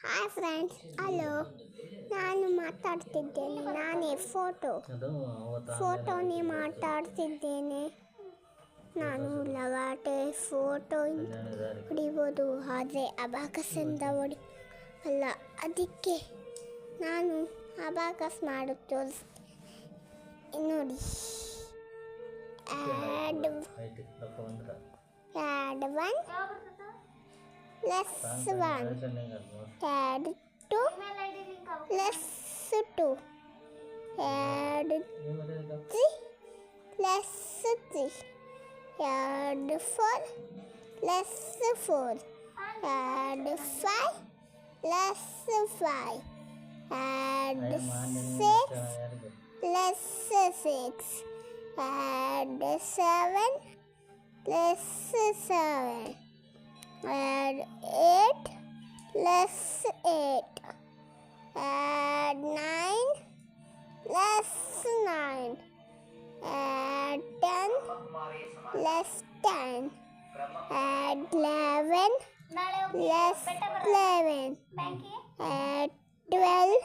Hi friends, hello. ನಾನು ಮಾತಾಡ್ತಿದ್ದೇನೆ. ನಾನೇ ಫೋಟೋನೇ ಮಾತಾಡ್ತಿದ್ದೇನೆ. ನಾನು ಲಗಾಟೆ ಫೋಟೋ ಹೊಡಿಬೋದು, ಆದರೆ ಅಬಾಕಸ್ಸಿಂದ ಅಲ್ಲ. ಅದಕ್ಕೆ ನಾನು ಅಬಾಕಸ್ ಮಾಡೋದು ತೋರಿಸ್ತೀನಿ ನೋಡಿ. Add 1 +1, add 2 +2, add 3 +3, add 4 +4, add 5 +5, add 6 +6, add 7 +7, add 8 +8, add 9 +9, add 10 +10, add 11 +11, add 12